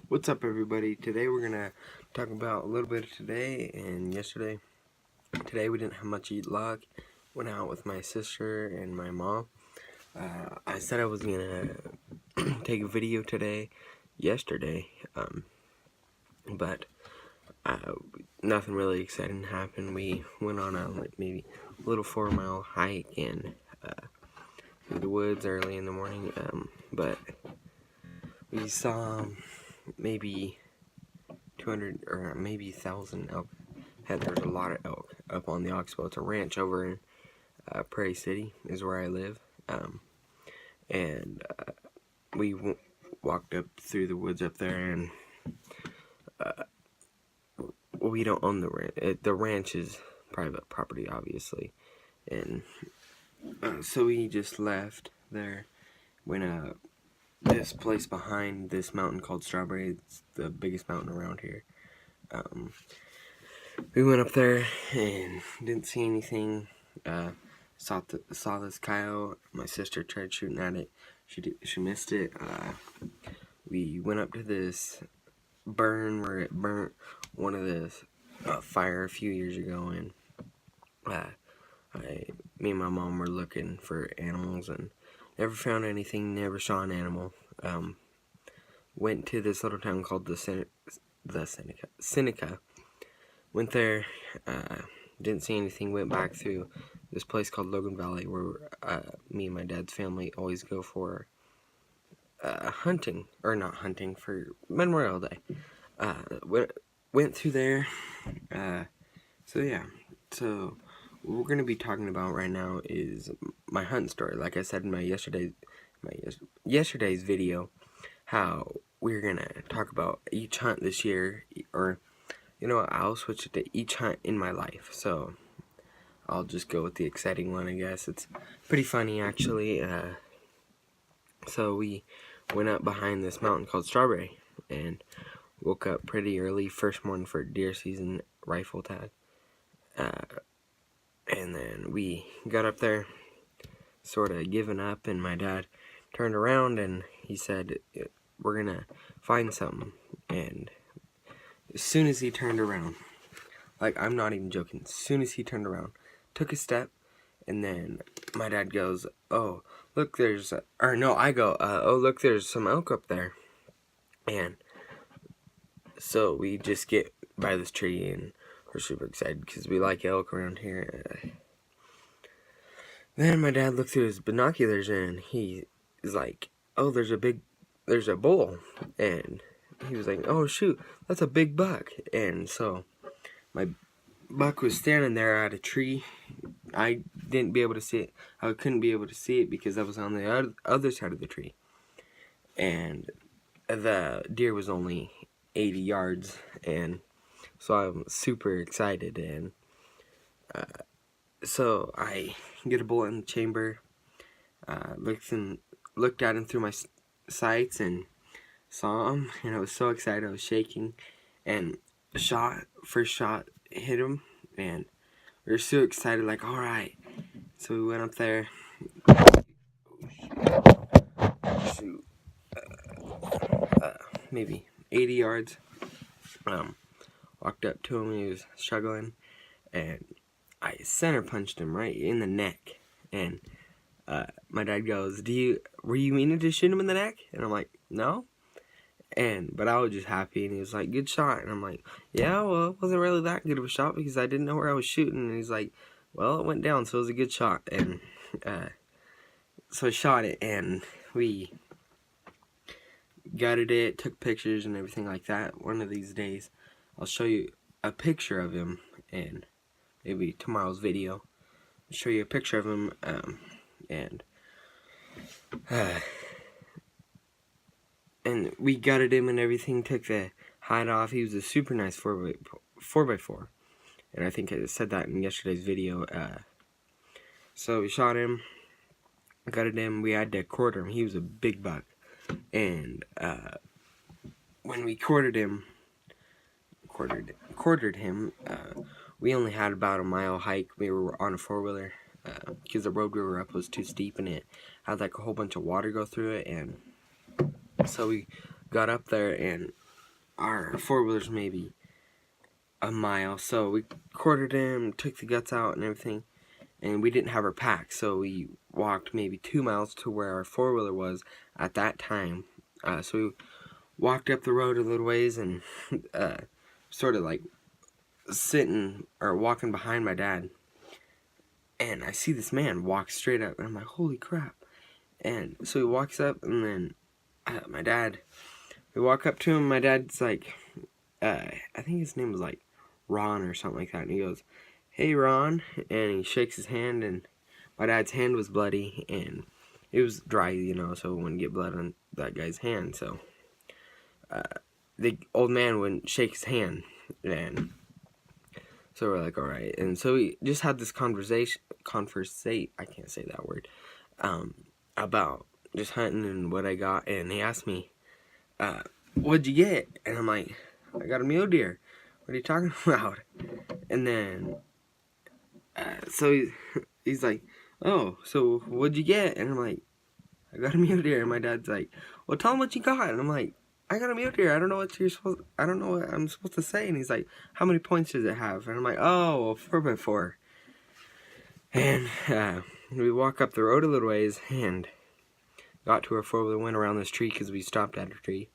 What's up, everybody? Today we're gonna talk about a little bit of today and yesterday. Today we didn't have much luck. Went out with my sister and my mom. I said I was gonna take a video yesterday, but nothing really exciting happened. We went on a maybe a little 4-mile hike in through the woods early in the morning, but we saw maybe 200 or maybe 1,000 elk. There's a lot of elk up on the Oxbow. It's a ranch over in Prairie City is where I live, and we walked up through the woods up there, and we don't own the ranch. The ranch is private property, obviously, and so we just left there. Went this place behind this mountain called Strawberry. It's the biggest mountain around here. We went up there and didn't see anything. Saw this coyote. My sister tried shooting at it. She missed it. We went up to this burn where it burnt one of this fire a few years ago, and me and my mom were looking for animals and never found anything. Never saw an animal. Went to this little town called Seneca. Went there, didn't see anything, went back through this place called Logan Valley where me and my dad's family always go for hunting, or not hunting, for Memorial Day. Went through there, so yeah, so what we're going to be talking about right now is my hunt story. Like I said in my yesterday's video, how we're going to talk about each hunt this year, or you know what, I'll switch it to each hunt in my life. So I'll just go with the exciting one, I guess. It's pretty funny, actually. So we went up behind this mountain called Strawberry and woke up pretty early, first morning for deer season rifle tag. And then we got up there, sort of giving up, and my dad turned around and he said, "We're gonna find something." And as soon as he turned around, like, I'm not even joking, as soon as he turned around, took a step, and then my dad goes, "Oh, look, there's," I go, "Oh, look, there's some elk up there." And so we just get by this tree, and we're super excited because we like elk around here. Then my dad looked through his binoculars, and he is like, "Oh, there's a bull." And he was like, "Oh, shoot, that's a big buck." And so my buck was standing there at a tree. I didn't be able to see it. I couldn't be able to see it because I was on the other side of the tree. And the deer was only 80 yards. And so I'm super excited. And so I get a bullet in the chamber. Looked at him through my sights and saw him. And I was so excited. I was shaking. And first shot hit him, and we were so excited, like, all right. So we went up there. Shoot, maybe 80 yards. Walked up to him. He was struggling, and I center punched him right in the neck. And my dad goes, "Were you meaning to shoot him in the neck?" And I'm like, "No." But I was just happy, and he was like, "Good shot." And I'm like, "Yeah, well, it wasn't really that good of a shot because I didn't know where I was shooting." And he's like, "Well, it went down, so it was a good shot." And so I shot it, and we gutted it, took pictures and everything like that. One of these days, I'll show you a picture of him, and maybe tomorrow's video, I'll show you a picture of him, and we gutted him and everything, took the hide off. He was a super nice 4x4. And I think I said that in yesterday's video. So we shot him, gutted him. We had to quarter him. He was a big buck. And when we quartered him, we only had about a mile hike. We were on a 4-wheeler because the road we were up was too steep, and it had like a whole bunch of water go through it. And so we got up there, and our four-wheeler's maybe a mile, so we quartered him, took the guts out and everything, and we didn't have our pack, so we walked maybe 2 miles to where our four-wheeler was at that time. So we walked up the road a little ways and sort of like sitting or walking behind my dad, and I see this man walk straight up, and I'm like, holy crap. And so he walks up, and then my dad, we walk up to him, my dad's like, I think his name was like Ron or something like that, and he goes, hey Ron, and he shakes his hand, and my dad's hand was bloody, and it was dry, you know, so it wouldn't get blood on that guy's hand, so the old man wouldn't shake his hand, and so we're like, alright, and so we just had this conversate, I can't say that word, about just hunting and what I got, and he asked me, what'd you get? And I'm like, I got a mule deer. What are you talking about? And then, so he's like, oh, so what'd you get? And I'm like, I got a mule deer. And my dad's like, well, tell him what you got. And I'm like, I got a mule deer. I don't know what I'm supposed to say. And he's like, how many points does it have? And I'm like, oh, well, 4x4. And we walk up the road a little ways and got to our four-wheeler, went around this tree because we stopped at a tree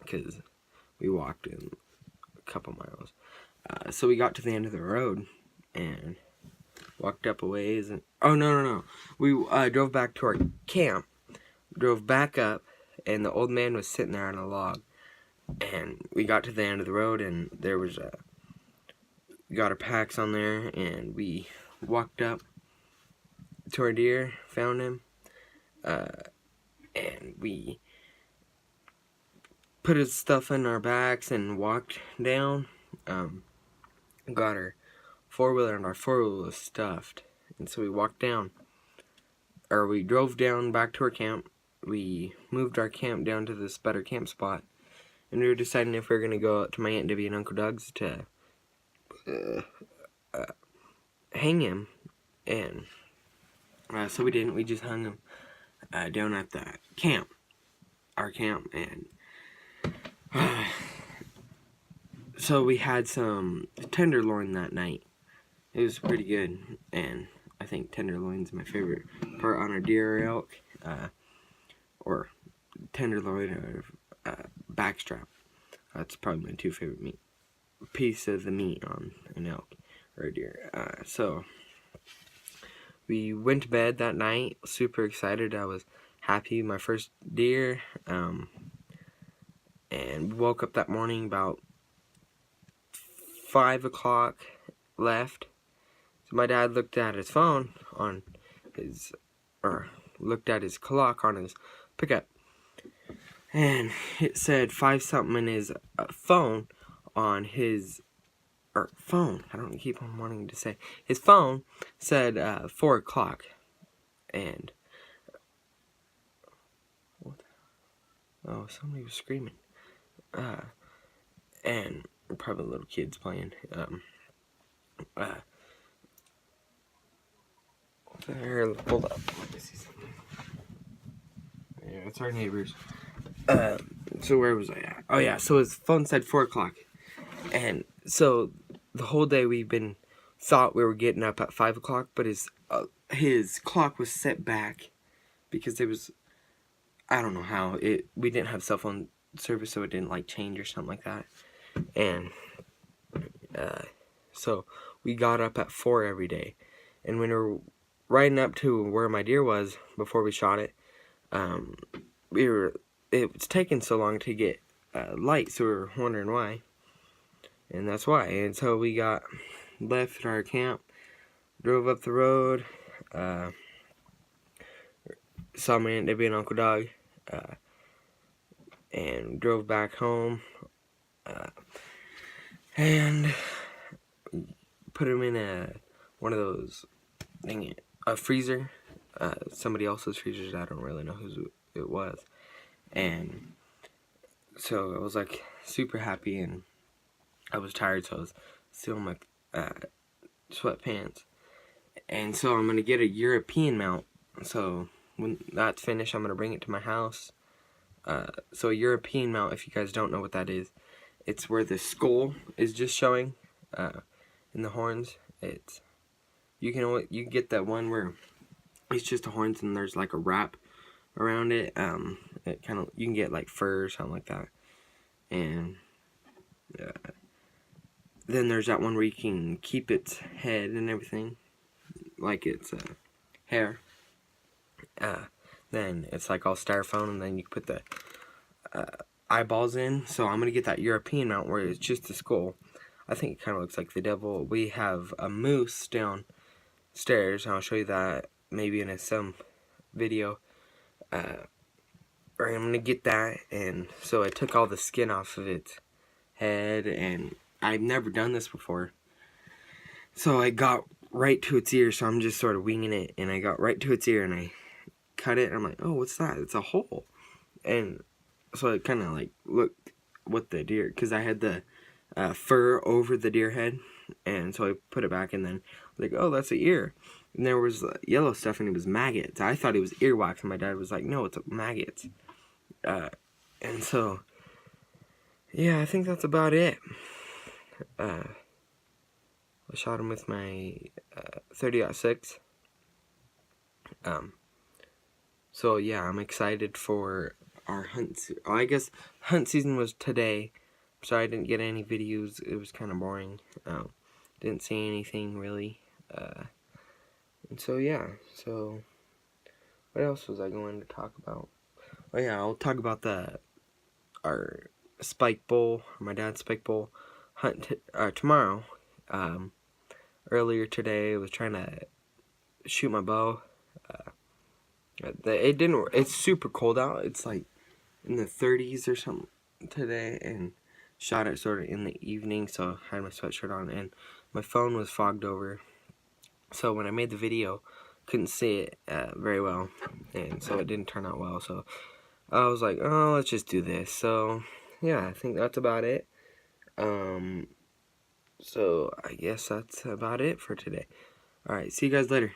because we walked in a couple miles. So we got to the end of the road and walked up a ways. And oh, no. We drove back to our camp, drove back up, and the old man was sitting there on a log. And we got to the end of the road, and there was we got our packs on there, and we walked up to our deer, found him, and we put his stuff in our backs and walked down. Got our four-wheeler, and our four-wheeler was stuffed, and so we walked down, or we drove down back to our camp. We moved our camp down to this better camp spot, and we were deciding if we were going to go out to my Aunt Debbie and Uncle Doug's to hang him, and so we didn't. We just hung him down at the camp, our camp, and so we had some tenderloin that night. It was pretty good, and I think tenderloin's my favorite part on a deer or elk, or tenderloin or backstrap. That's probably my two favorite piece of the meat on an elk or a deer. So we went to bed that night, super excited. I was happy, my first deer, and woke up that morning about 5 o'clock left. So my dad looked at his phone on his, or looked at his clock on his pickup, and it said 5-something in his phone on his, or phone, I don't keep on wanting to say, his phone said 4 o'clock, and, oh, somebody was screaming, and probably little kids playing, there, hold up, let me see something. Yeah, it's our neighbors. So where was I at? Oh yeah, so his phone said 4 o'clock, and so the whole day we've been thought we were getting up at 5 o'clock, but his clock was set back because it was, I don't know how, we didn't have cell phone service, so it didn't like change or something like that, and so we got up at 4 every day, and when we were riding up to where my deer was before we shot it, it was taking so long to get light, so we were wondering why, and that's why. And so we left our camp, drove up the road, saw my Aunt Debbie and Uncle Doug, and drove back home, and put him in one of those, a freezer, somebody else's freezers. I don't really know whose it was, and so I was like super happy, and I was tired, so I was still in my sweatpants, and so I'm gonna get a European mount. So when that's finished, I'm gonna bring it to my house. So a European mount, if you guys don't know what that is, it's where the skull is just showing in the horns. You can get that one where it's just the horns and there's like a wrap around it. It kind of, you can get like fur or something like that. And then there's that one where you can keep its head and everything, like its hair. Then it's like all styrofoam, and then you put the eyeballs in. So I'm gonna get that European mount where it's just the skull. I think it kind of looks like the devil. We have a moose downstairs, and I'll show you that maybe in some video. Or I'm gonna get that, and so I took all the skin off of its head, and I've never done this before. So I got right to its ear, so I'm just sort of winging it, and I got right to its ear, and I cut it, and I'm like, oh, what's that? It's a hole. And so I kind of like looked what the deer, because I had the fur over the deer head, and so I put it back, and then like, oh, that's an ear. And there was yellow stuff, and it was maggots. I thought it was earwax, and my dad was like, no, it's maggots. And so, yeah, I think that's about it. I shot him with my 30-06. So yeah, I'm excited for our hunt. I guess hunt season was today. Sorry I didn't get any videos. It was kind of boring. Didn't see anything really. And so yeah. So what else was I going to talk about? Oh yeah, I'll talk about our spike bull, my dad's spike bull hunt tomorrow. Earlier today, I was trying to shoot my bow. It didn't. It's super cold out. It's like in the 30s or something today, and shot it sort of in the evening, so I had my sweatshirt on, and my phone was fogged over. So when I made the video, couldn't see it very well, and so it didn't turn out well. So I was like, oh, let's just do this. So yeah, I think that's about it. So I guess that's about it for today. Alright, see you guys later.